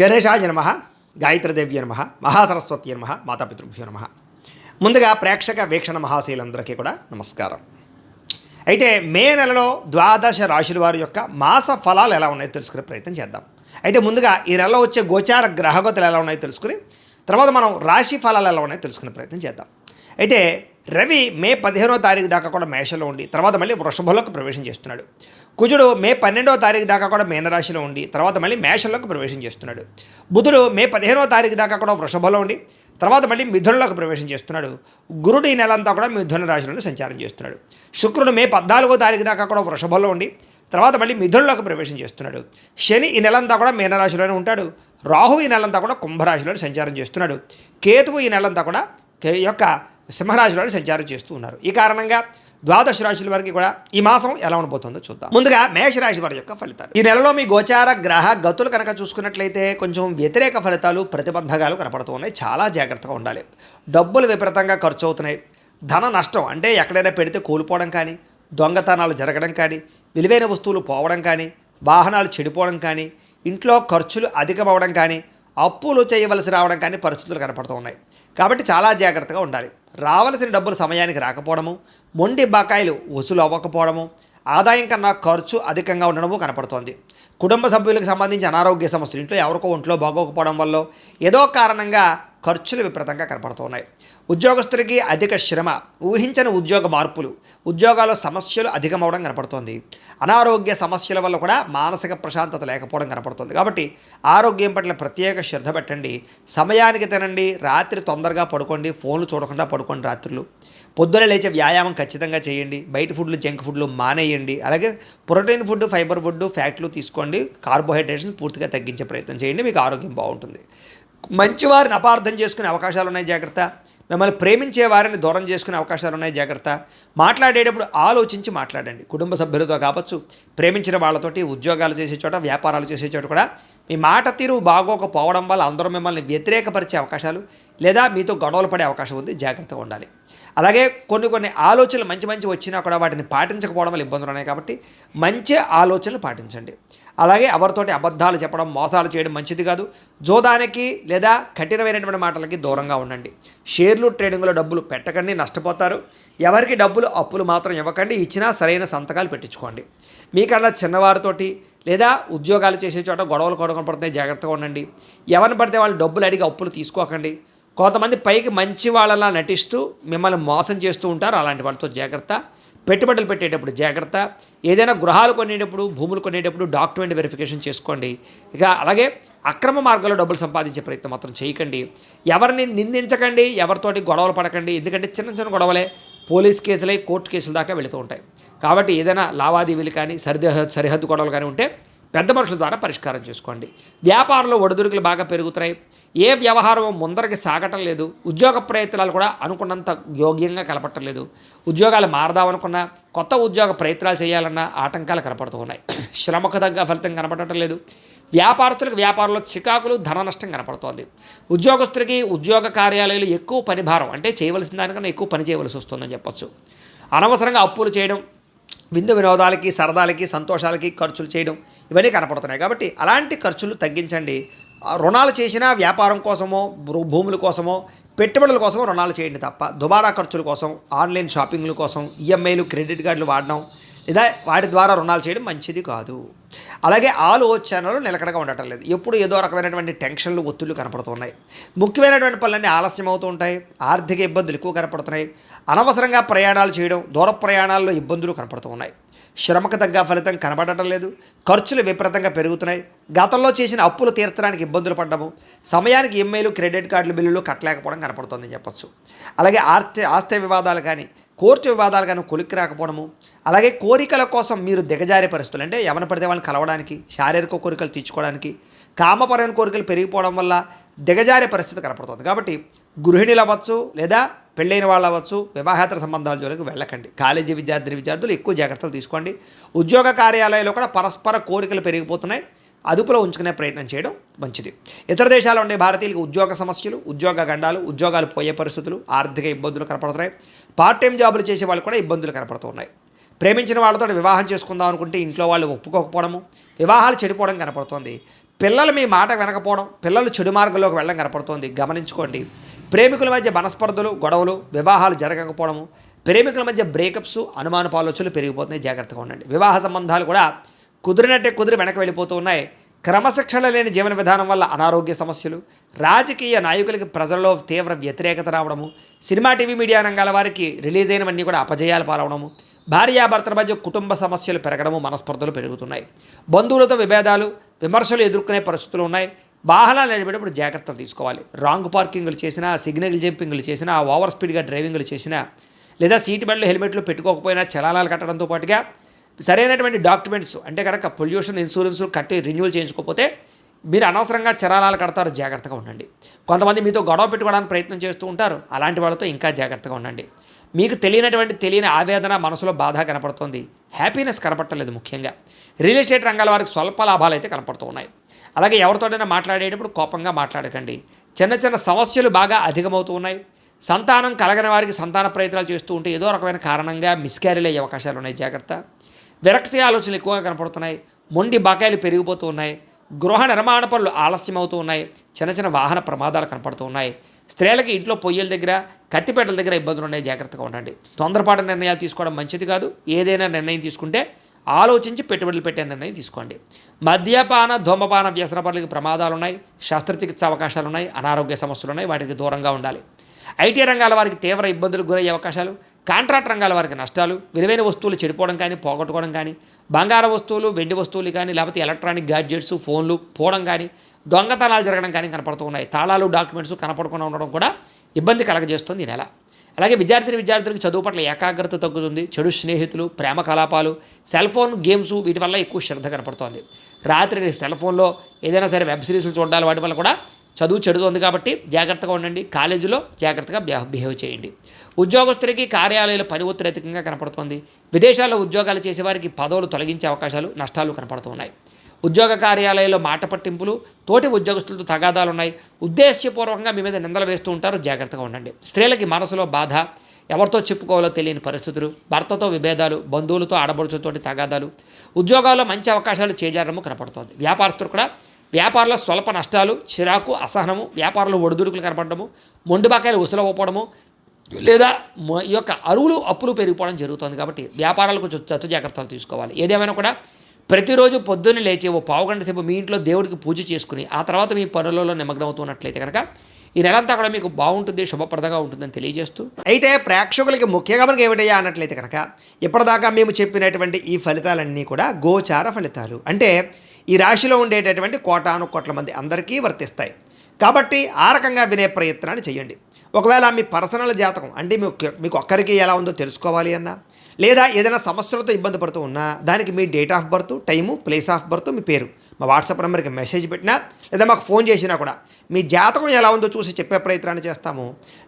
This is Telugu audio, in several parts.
గణేశాయ నమ, గాయత్రీదేవ్య నమ, మహాసరస్వతి నమ, మాతాపితృభ్యో నమ. ముందుగా ప్రేక్షక వీక్షణ మహాశీలందరికీ కూడా నమస్కారం. అయితే మే నెలలో ద్వాదశ రాశుల వారి యొక్క మాస ఫలాలు ఎలా ఉన్నాయో తెలుసుకునే ప్రయత్నం చేద్దాం. అయితే ముందుగా ఈ నెలలో వచ్చే గోచార గ్రహగతులు ఎలా ఉన్నాయో తెలుసుకుని తర్వాత మనం రాశి ఫలాలు ఎలా ఉన్నాయో తెలుసుకునే ప్రయత్నం చేద్దాం. అయితే రవి మే 15వ తారీఖు దాకా కూడా మేషంలో ఉండి తర్వాత మళ్ళీ వృషభంలోకి ప్రవేశం చేస్తున్నాడు. కుజుడు మే 12వ తారీఖు దాకా కూడా మీనరాశిలో ఉండి తర్వాత మళ్ళీ మేషంలోకి ప్రవేశం చేస్తున్నాడు. బుధుడు మే 15వ తారీఖు దాకా కూడా వృషభంలో ఉండి తర్వాత మళ్ళీ మిథునంలోకి ప్రవేశం చేస్తున్నాడు. గురుడు ఈ నెలంతా కూడా మిథున రాశిలో సంచారం చేస్తున్నాడు. శుక్రుడు మే 14వ తారీఖు దాకా కూడా వృషభంలో ఉండి తర్వాత మళ్ళీ మిథునంలోకి ప్రవేశం చేస్తున్నాడు. శని ఈ నెలంతా కూడా మీనరాశిలోనే ఉంటాడు. రాహు ఈ నెలంతా కూడా కుంభరాశిలో సంచారం చేస్తున్నాడు. కేతువు ఈ నెలంతా కూడా యొక్క సింహరాశిలో సంచారం చేస్తూ ఉన్నారు. ఈ కారణంగా ద్వాదశ రాశుల వారికి కూడా ఈ మాసం ఎలా ఉండబోతుందో చూద్దాం. ముందుగా మేషరాశి వారి యొక్క ఫలితాలు. ఈ నెలలో మీ గోచార గ్రహ గతులు కనుక చూసుకున్నట్లయితే కొంచెం వ్యతిరేక ఫలితాలు ప్రతిబంధకాలు కనపడుతూ ఉన్నాయి. చాలా జాగ్రత్తగా ఉండాలి. డబ్బులు విపరీతంగా ఖర్చు అవుతున్నాయి. ధన నష్టం అంటే ఎక్కడైనా పెడితే కోల్పోవడం కానీ, దొంగతనాలు జరగడం కానీ, విలువైన వస్తువులు పోవడం కానీ, వాహనాలు చెడిపోవడం కానీ, ఇంట్లో ఖర్చులు అధికమవడం కానీ, అప్పులు చేయవలసి రావడం కానీ పరిస్థితులు కనపడుతూ ఉన్నాయి. కాబట్టి చాలా జాగ్రత్తగా ఉండాలి. రావలసిన డబ్బులు సమయానికి రాకపోవడము, మొండి బకాయిలు వసూలు అవ్వకపోవడము, ఆదాయం కన్నా ఖర్చు అధికంగా ఉండడము కనపడుతోంది. కుటుంబ సభ్యులకు సంబంధించి అనారోగ్య సమస్యలు, ఇంట్లో ఎవరికో ఒంట్లో బాగోకపోవడం వల్ల ఏదో కారణంగా ఖర్చులు విపరీతంగా కనపడుతున్నాయి. ఉద్యోగస్తులకి అధిక శ్రమ, ఊహించని ఉద్యోగ మార్పులు, ఉద్యోగాల్లో సమస్యలు అధికమవడం కనపడుతోంది. అనారోగ్య సమస్యల వల్ల కూడా మానసిక ప్రశాంతత లేకపోవడం కనపడుతుంది. కాబట్టి ఆరోగ్యం పట్ల ప్రత్యేక శ్రద్ధ పెట్టండి. సమయానికి తినండి. రాత్రి తొందరగా పడుకోండి. ఫోన్లు చూడకుండా పడుకోండి. రాత్రులు పొద్దున లేచే వ్యాయామం ఖచ్చితంగా చేయండి. బయట ఫుడ్లు, జంక్ ఫుడ్లు మానేయండి. అలాగే ప్రోటీన్ ఫుడ్, ఫైబర్ ఫుడ్, ఫ్యాట్లు తీసుకోండి. కార్బోహైడ్రేట్స్ని పూర్తిగా తగ్గించే ప్రయత్నం చేయండి. మీకు ఆరోగ్యం బాగుంటుంది. మంచివారిని అపార్థం చేసుకునే అవకాశాలు ఉన్నాయి, జాగ్రత్త. మిమ్మల్ని ప్రేమించే వారిని దూరం చేసుకునే అవకాశాలు ఉన్నాయి, జాగ్రత్త. మాట్లాడేటప్పుడు ఆలోచించి మాట్లాడండి. కుటుంబ సభ్యులతో కావచ్చు, ప్రేమించిన వాళ్ళతోటి, ఉద్యోగాలు చేసే చోట, వ్యాపారాలు చేసే చోట కూడా మీ మాట తీరు బాగోకపోవడం వల్ల అందరూ మిమ్మల్ని వ్యతిరేకపరిచే అవకాశాలు లేదా మీతో గొడవలు పడే అవకాశం ఉంది, జాగ్రత్తగా ఉండాలి. అలాగే కొన్ని ఆలోచనలు మంచి వచ్చినా కూడా వాటిని పాటించకపోవడం వల్ల ఇబ్బందులు ఉన్నాయి. కాబట్టి మంచి ఆలోచనలు పాటించండి. అలాగే ఎవరితోటి అబద్ధాలు చెప్పడం, మోసాలు చేయడం మంచిది కాదు. జోదానికి లేదా కఠినమైనటువంటి మాటలకి దూరంగా ఉండండి. షేర్లు, ట్రేడింగ్లో డబ్బులు పెట్టకండి, నష్టపోతారు. ఎవరికి డబ్బులు అప్పులు మాత్రం ఇవ్వకండి. ఇచ్చినా సరైన సంతకాలు పెట్టించుకోండి. మీకన్నా చిన్నవారితోటి లేదా ఉద్యోగాలు చేసే చోట గొడవలు కనపడుతున్నాయి, జాగ్రత్తగా ఉండండి. ఎవరిని పడితే వాళ్ళు డబ్బులు అడిగి అప్పులు తీసుకోకండి. కొంతమంది పైకి మంచి వాళ్ళలా నటిస్తూ మిమ్మల్ని మోసం చేస్తూ ఉంటారు. అలాంటి వాళ్ళతో జాగ్రత్త. పెట్టుబడులు పెట్టేటప్పుడు జాగ్రత్త. ఏదైనా గృహాలు కొనేటప్పుడు, భూములు కొనేటప్పుడు డాక్యుమెంట్ వెరిఫికేషన్ చేసుకోండి. ఇక అలాగే అక్రమ మార్గంలో డబ్బులు సంపాదించే ప్రయత్నం మాత్రం చేయకండి. ఎవరిని నిందించకండి, ఎవరితోటి గొడవలు పడకండి. ఎందుకంటే చిన్న గొడవలే పోలీస్ కేసులై కోర్టు కేసుల దాకా వెళుతూ ఉంటాయి. కాబట్టి ఏదైనా లావాదేవీలు కానీ, సరిహద్దు గొడవలు కానీ ఉంటే పెద్ద మనుషుల ద్వారా పరిష్కారం చేసుకోండి. వ్యాపారంలో ఒడిదుడుకులు బాగా పెరుగుతున్నాయి. ఏ వ్యవహారం ముందరికి సాగటం లేదు. ఉద్యోగ ప్రయత్నాలు కూడా అనుకున్నంత యోగ్యంగా కనపడటం లేదు. ఉద్యోగాలు మారదామనుకున్నా, కొత్త ఉద్యోగ ప్రయత్నాలు చేయాలన్నా ఆటంకాలు కనపడుతూ ఉన్నాయి. శ్రమకు తగ్గ ఫలితం కనపడటం లేదు. వ్యాపారస్తులకు వ్యాపారంలో చికాకులు, ధన నష్టం కనపడుతోంది. ఉద్యోగస్తులకి ఉద్యోగ కార్యాలయాలు ఎక్కువ పని భారం, అంటే చేయవలసిన దానికన్నా ఎక్కువ పని చేయవలసి వస్తుందని చెప్పొచ్చు. అనవసరంగా అప్పులు చేయడం, విందు వినోదాలకి, సరదాలకి, సంతోషాలకి ఖర్చులు చేయడం ఇవన్నీ కనపడుతున్నాయి. కాబట్టి అలాంటి ఖర్చులు తగ్గించండి. రుణాలు చేసినా వ్యాపారం కోసమో, భూముల కోసమో, పెట్టుబడుల కోసమో రుణాలు చేయండి తప్ప దుబారా ఖర్చుల కోసం, ఆన్లైన్ షాపింగ్ల కోసం, ఈఎంఐలు, క్రెడిట్ కార్డులు వాడడం లేదా వాటి ద్వారా రుణాలు చేయడం మంచిది కాదు. అలాగే ఆలోచనలు నిలకడగా ఉండటం లేదు. ఎప్పుడు ఏదో రకమైనటువంటి టెన్షన్లు, ఒత్తిళ్లు కనపడుతున్నాయి. ముఖ్యమైనటువంటి పనులన్నీ ఆలస్యం అవుతూ ఉంటాయి. ఆర్థిక ఇబ్బందులు ఎక్కువ కనపడుతున్నాయి. అనవసరంగా ప్రయాణాలు చేయడం, దూర ప్రయాణాల్లో ఇబ్బందులు కనపడుతూ ఉన్నాయి. శ్రమకు తగ్గ ఫలితం కనబడటం లేదు. ఖర్చులు విపరీతంగా పెరుగుతున్నాయి. గతంలో చేసిన అప్పులు తీర్చడానికి ఇబ్బందులు పడ్డము, సమయానికి ఈఎంఐలు, క్రెడిట్ కార్డుల బిల్లులు కట్టలేకపోవడం కనపడుతుందని చెప్పొచ్చు. అలాగే ఆస్తి వివాదాలు కానీ, కోర్టు వివాదాలు కానీ కొలిక్కి రాకపోవడము, అలాగే కోరికల కోసం మీరు దిగజారే పరిస్థితులు, అంటే ఎవరిని పడితే వాళ్ళని కలవడానికి, శారీరక కోరికలు తీర్చుకోవడానికి, కామపరమైన కోరికలు పెరిగిపోవడం వల్ల దిగజారే పరిస్థితి కనపడుతుంది. కాబట్టి గృహిణులు అవ్వచ్చు లేదా పెళ్ళైన వాళ్ళు అవ్వచ్చు, వివాహేతర సంబంధాల జోలికి వెళ్ళకండి. కాలేజీ విద్యార్థులు ఎక్కువ జాగ్రత్తలు తీసుకోండి. ఉద్యోగ కార్యాలయాల్లో కూడా పరస్పర కోరికలు పెరిగిపోతున్నాయి. అదుపులో ఉంచుకునే ప్రయత్నం చేయడం మంచిది. ఇతర దేశాల్లో ఉండే భారతీయులకు ఉద్యోగ సమస్యలు, ఉద్యోగ గండాలు, ఉద్యోగాలు పోయే పరిస్థితులు, ఆర్థిక ఇబ్బందులు కనపడుతున్నాయి. పార్ట్ టైం జాబులు చేసే వాళ్ళు కూడా ఇబ్బందులు కనపడుతున్నాయి. ప్రేమించిన వాళ్ళతో వివాహం చేసుకుందాం అనుకుంటే ఇంట్లో వాళ్ళు ఒప్పుకోకపోవడము, వివాహాలు చెడిపోవడం కనపడుతోంది. పిల్లలు మీ మాట వినకపోవడం, పిల్లలు చెడు మార్గంలోకి వెళ్ళడం కనపడుతోంది, గమనించుకోండి. ప్రేమికుల మధ్య మనస్పర్ధలు, గొడవలు, వివాహాలు జరగకపోవడము, ప్రేమికుల మధ్య బ్రేకప్స్, అనుమానపాలోచనలు పెరిగిపోతున్నాయి, జాగ్రత్తగా ఉండండి. వివాహ సంబంధాలు కూడా కుదిరినట్టే కుదిరి వెనక్కి వెళ్ళిపోతూ ఉన్నాయి. క్రమశిక్షణ లేని జీవన విధానం వల్ల అనారోగ్య సమస్యలు, రాజకీయ నాయకులకి ప్రజల్లో తీవ్ర వ్యతిరేకత రావడము, సినిమా టీవీ మీడియా రంగాల వారికి రిలీజ్ అయినవన్నీ కూడా అపజయాలు పాలవడము, భార్యాభర్తల మధ్య కుటుంబ సమస్యలు పెరగడము, మనస్పర్ధలు పెరుగుతున్నాయి. బంధువులతో విభేదాలు, విమర్శలు ఎదుర్కొనే పరిస్థితులు ఉన్నాయి. వాహనాలు నడిపేటప్పుడు జాగ్రత్తలు తీసుకోవాలి. రాంగ్ పార్కింగ్లు చేసినా, సిగ్నల్ జంపింగ్లు చేసినా, ఓవర్ స్పీడ్గా డ్రైవింగ్లు చేసినా, లేదా సీట్ బెల్ట్లు హెల్మెట్లు పెట్టుకోకపోయినా చలానాలు కట్టడంతో పాటుగా సరైనటువంటి డాక్యుమెంట్స్ అంటే కనుక పొల్యూషన్ ఇన్సూరెన్స్ కట్టి రెన్యూవల్ చేయించుకోకపోతే మీరు అనవసరంగా చలానాలు కడతారు, జాగ్రత్తగా ఉండండి. కొంతమంది మీతో గొడవ పెట్టుకోవడానికి ప్రయత్నం చేస్తూ ఉంటారు, అలాంటి వాళ్ళతో ఇంకా జాగ్రత్తగా ఉండండి. మీకు తెలియని ఆవేదన, మనసులో బాధ కనపడుతోంది, హ్యాపీనెస్ కనపడలేదు. ముఖ్యంగా రియల్ ఎస్టేట్ రంగాల వారికి స్వల్ప లాభాలు అయితే కనపడుతూ ఉన్నాయి. అలాగే ఎవరితోనైనా మాట్లాడేటప్పుడు కోపంగా మాట్లాడకండి. చిన్న చిన్న సమస్యలు బాగా అధికమవుతూ ఉన్నాయి. సంతానం కలగని వారికి సంతాన ప్రయత్నాలు చేస్తూ ఉంటే ఏదో రకమైన కారణంగా మిస్క్యారీలు అయ్యే అవకాశాలు ఉన్నాయి, జాగ్రత్త. విరక్తి ఆలోచనలు ఎక్కువగా కనపడుతున్నాయి. మొండి బకాయిలు పెరిగిపోతూ ఉన్నాయి. గృహ నిర్మాణ పనులు ఆలస్యం అవుతూ ఉన్నాయి. చిన్న చిన్న వాహన ప్రమాదాలు కనపడుతూ ఉన్నాయి. స్త్రీలకి ఇంట్లో పొయ్యిల దగ్గర, కత్తిపేటల దగ్గర ఇబ్బందులు ఉన్నాయి, జాగ్రత్తగా ఉండండి. తొందరపాటు నిర్ణయాలు తీసుకోవడం మంచిది కాదు. ఏదైనా నిర్ణయం తీసుకుంటే ఆలోచించి పెట్టుబడులు పెట్టే నిర్ణయం తీసుకోండి. మద్యపాన, ధూమపాన వ్యసన పనులకి ప్రమాదాలు ఉన్నాయి. శస్త్రచికిత్స అవకాశాలు ఉన్నాయి. అనారోగ్య సమస్యలు ఉన్నాయి, వాటికి దూరంగా ఉండాలి. ఐటీ రంగాల వారికి తీవ్ర ఇబ్బందులకు గురయ్యే అవకాశాలు, కాంట్రాక్ట్ రంగాల వారికి నష్టాలు, విలువైన వస్తువులు చెడిపోవడం కానీ, పోగొట్టుకోవడం కానీ, బంగారు వస్తువులు, వెండి వస్తువులు కానీ, లేకపోతే ఎలక్ట్రానిక్ గ్యాడ్జెట్స్, ఫోన్లు పోవడం కానీ, దొంగతనాలు జరగడం కానీ కనపడుతూ ఉన్నాయి. తాళాలు, డాక్యుమెంట్స్ కనపడకుండా ఉండడం కూడా ఇబ్బంది కలగజేస్తుంది ఈ నెల. అలాగే విద్యార్థులకు చదువు పట్ల ఏకాగ్రత తగ్గుతుంది. చెడు స్నేహితులు, ప్రేమ కలాపాలు, సెల్ ఫోన్ గేమ్స్, వీటి వల్ల ఎక్కువ శ్రద్ధ కనపడుతోంది. రాత్రి సెల్ ఫోన్లో ఏదైనా సరే వెబ్ సిరీస్లు చూడాలి, వాటి వల్ల కూడా చదువు చెడుతోంది. కాబట్టి జాగ్రత్తగా ఉండండి. కాలేజీలో జాగ్రత్తగా బిహేవ్ చేయండి. ఉద్యోగస్తులకి కార్యాలయాల పని ఒత్తిడి అధికంగా కనపడుతోంది. విదేశాల్లో ఉద్యోగాలు చేసేవారికి పదవులు తొలగించే అవకాశాలు, నష్టాలు కనపడుతున్నాయి. ఉద్యోగ కార్యాలయాల్లో మాట పట్టింపులు, తోటి ఉద్యోగస్తులతో తగాదాలు ఉన్నాయి. ఉద్దేశ్యపూర్వకంగా మీ మీద నిందలు వేస్తూ ఉంటారు, జాగ్రత్తగా ఉండండి. స్త్రీలకి మనసులో బాధ, ఎవరితో చెప్పుకోవాలో తెలియని పరిస్థితులు, భర్తతో విభేదాలు, బంధువులతో ఆడబడుచులతోటి తగాదాలు, ఉద్యోగాల్లో మంచి అవకాశాలు చేజారము కనపడుతోంది. వ్యాపారస్తులు కూడా వ్యాపారంలో స్వల్ప నష్టాలు, చిరాకు, అసహనము, వ్యాపారంలో ఒడిదుడుకులు కనపడము, మొండి బకాయిలు ఉసులవ్వడము, లేదా ఈ యొక్క అరువులు అప్పులు పెరిగిపోవడం జరుగుతుంది. కాబట్టి వ్యాపారాలకు కొంచెం చత్తు జాగ్రత్తలు తీసుకోవాలి. ఏదేమైనా కూడా ప్రతిరోజు పొద్దున్నే లేచి ఓ పావుగంట సేపు మీ ఇంట్లో దేవుడికి పూజ చేసుకుని ఆ తర్వాత మీ పనులలో నిమగ్నమవుతున్నట్లయితే కనుక ఈ నెలంతా కూడా మీకు బాగుంటుంది, శుభప్రదంగా ఉంటుందని తెలియజేస్తూ, అయితే ప్రేక్షకులకి ముఖ్యంగా మనకి ఏమిటయ్యా అన్నట్లయితే కనుక ఇప్పటిదాకా మేము చెప్పినటువంటి ఈ ఫలితాలన్నీ కూడా గోచార ఫలితాలు, అంటే ఈ రాశిలో ఉండేటటువంటి కోటాను కోట్ల మంది అందరికీ వర్తిస్తాయి. కాబట్టి ఆ రకంగా వినే ప్రయత్నాన్ని చేయండి. ఒకవేళ మీ పర్సనల్ జాతకం అంటే మీకు ఒక్కరికి ఎలా ఉందో తెలుసుకోవాలి అన్నా, లేదా ఏదైనా సమస్యలతో ఇబ్బంది పడుతూ ఉన్నా దానికి మీ date of birth, time, place of birth, మీ పేరు మా వాట్సాప్ నెంబర్కి మెసేజ్ పెట్టినా లేదా మాకు ఫోన్ చేసినా కూడా మీ జాతకం ఎలా ఉందో చూసి చెప్పే ప్రయత్నాన్ని చేస్తాము.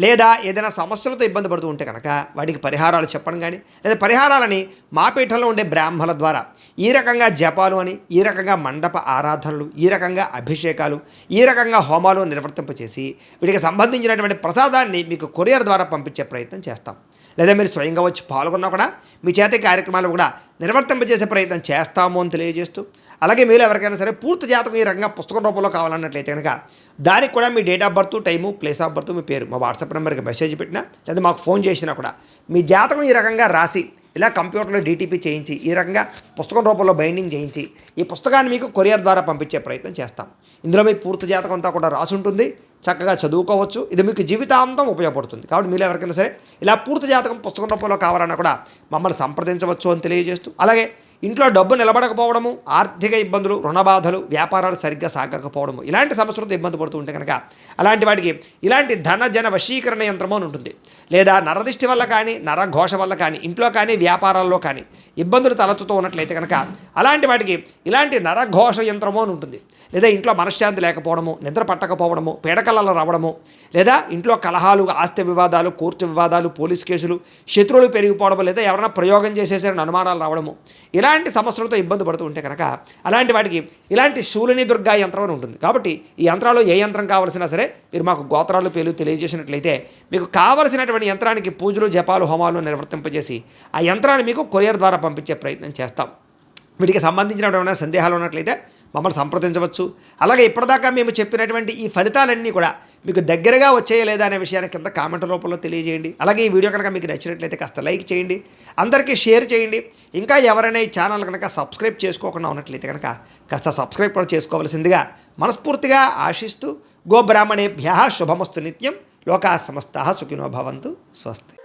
లేదా ఏదైనా సమస్యలతో ఇబ్బంది పడుతూ ఉంటే కనుక వాటికి పరిహారాలు చెప్పడం కానీ, లేదా పరిహారాలని మా పీఠంలో ఉండే బ్రాహ్మణుల ద్వారా ఈ రకంగా జపాలు అని, ఈ రకంగా మండప ఆరాధనలు, ఈ రకంగా అభిషేకాలు, ఈ రకంగా హోమాలు నిర్వర్తింపచేసి వీటికి సంబంధించినటువంటి ప్రసాదాన్ని మీకు కొరియర్ ద్వారా పంపించే ప్రయత్నం చేస్తాం. లేదా మీరు స్వయంగా వచ్చి పాల్గొన్నా కూడా మీ చేతి కార్యక్రమాలు కూడా నిర్వర్తింపజేసే ప్రయత్నం చేస్తాము అని తెలియజేస్తూ, అలాగే మీరు ఎవరికైనా సరే పూర్తి జాతకం ఈ రకంగా పుస్తకం రూపంలో కావాలన్నట్లయితే కనుక దానికి కూడా మీ date of birth, time, place of birth, మీ పేరు మా వాట్సాప్ నెంబర్కి మెసేజ్ పెట్టినా లేదా మాకు ఫోన్ చేసినా కూడా మీ జాతకం ఈ రకంగా రాసి ఇలా కంప్యూటర్లో డీటీపీ చేయించి ఈ రకంగా పుస్తకం రూపంలో బైండింగ్ చేయించి ఈ పుస్తకాన్ని మీకు కొరియర్ ద్వారా పంపించే ప్రయత్నం చేస్తాం. ఇందులో మీ పూర్తి జాతకం అంతా కూడా రాసి ఉంటుంది, చక్కగా చదువుకోవచ్చు. ఇది మీకు జీవితాంతం ఉపయోగపడుతుంది. కాబట్టి మీరు ఎవరికైనా సరే ఇలా పూర్తి జాతకం పుస్తకం రూపంలో కావాలన్నా కూడా మమ్మల్ని సంప్రదించవచ్చు అని తెలియజేస్తూ, అలాగే ఇంట్లో డబ్బు నిలబడకపోవడము, ఆర్థిక ఇబ్బందులు, రుణబాధలు, వ్యాపారాలు సరిగ్గా సాగకపోవడము, ఇలాంటి సమస్యలతో ఇబ్బంది పడుతూ ఉంటే కనుక అలాంటి వాటికి ఇలాంటి ధన జన వశీకరణ యంత్రము అని ఉంటుంది. లేదా నరదిష్టి వల్ల కానీ, నరఘోష వల్ల కానీ, ఇంట్లో కానీ వ్యాపారాల్లో కానీ ఇబ్బందులు తలెత్తుతూ ఉన్నట్లయితే కనుక అలాంటి వాటికి ఇలాంటి నరఘోష యంత్రము అని ఉంటుంది. లేదా ఇంట్లో మనశ్శాంతి లేకపోవడము, నిద్ర పట్టకపోవడము, పీడకలలు రావడము, లేదా ఇంట్లో కలహాలు, ఆస్తి వివాదాలు, కోర్టు వివాదాలు, పోలీస్ కేసులు, శత్రువులు పెరిగిపోవడము, లేదా ఎవరైనా ప్రయోగం చేసేసారని అనుమానాలు రావడము, ఇలాంటి సమస్యలతో ఇబ్బంది పడుతూ ఉంటే కనుక అలాంటి వాటికి ఇలాంటి శూలిని దుర్గా యంత్రం అని ఉంటుంది. కాబట్టి ఈ యంత్రాలు ఏ యంత్రం కావాల్సినా సరే మీరు మాకు గోత్రాలు పేర్లు తెలియజేసినట్లయితే మీకు కావలసినటువంటి యంత్రానికి పూజలు, జపాలు, హోమాలు నిర్వర్తింపజేసి ఆ యంత్రాన్ని మీకు కొరియర్ ద్వారా పంపించే ప్రయత్నం చేస్తాం. వీటికి సంబంధించినటువంటి సందేహాలు ఉన్నట్లయితే మమ్మల్ని సంప్రదించవచ్చు. అలాగే ఇప్పటిదాకా మేము చెప్పినటువంటి ఈ ఫలితాలన్నీ కూడా మీకు దగ్గరగా వచ్చాయా లేదా అనే విషయాన్ని కింద కామెంట్ రూపంలో తెలియజేయండి. అలాగే ఈ వీడియో కనుక మీకు నచ్చినట్లయితే కాస్త లైక్ చేయండి, అందరికీ షేర్ చేయండి. ఇంకా ఎవరైనా ఈ ఛానల్ కనుక సబ్స్క్రైబ్ చేసుకోకుండా ఉన్నట్లయితే కనుక కాస్త సబ్స్క్రైబ్ కూడా చేసుకోవాల్సిందిగా మనస్ఫూర్తిగా ఆశిస్తూ గోబ్రాహ్మణేభ్యः శుభమస్తు నిత్యం. లోకాः సమస్తాः సుఖినో భవంతు. స్వస్తి.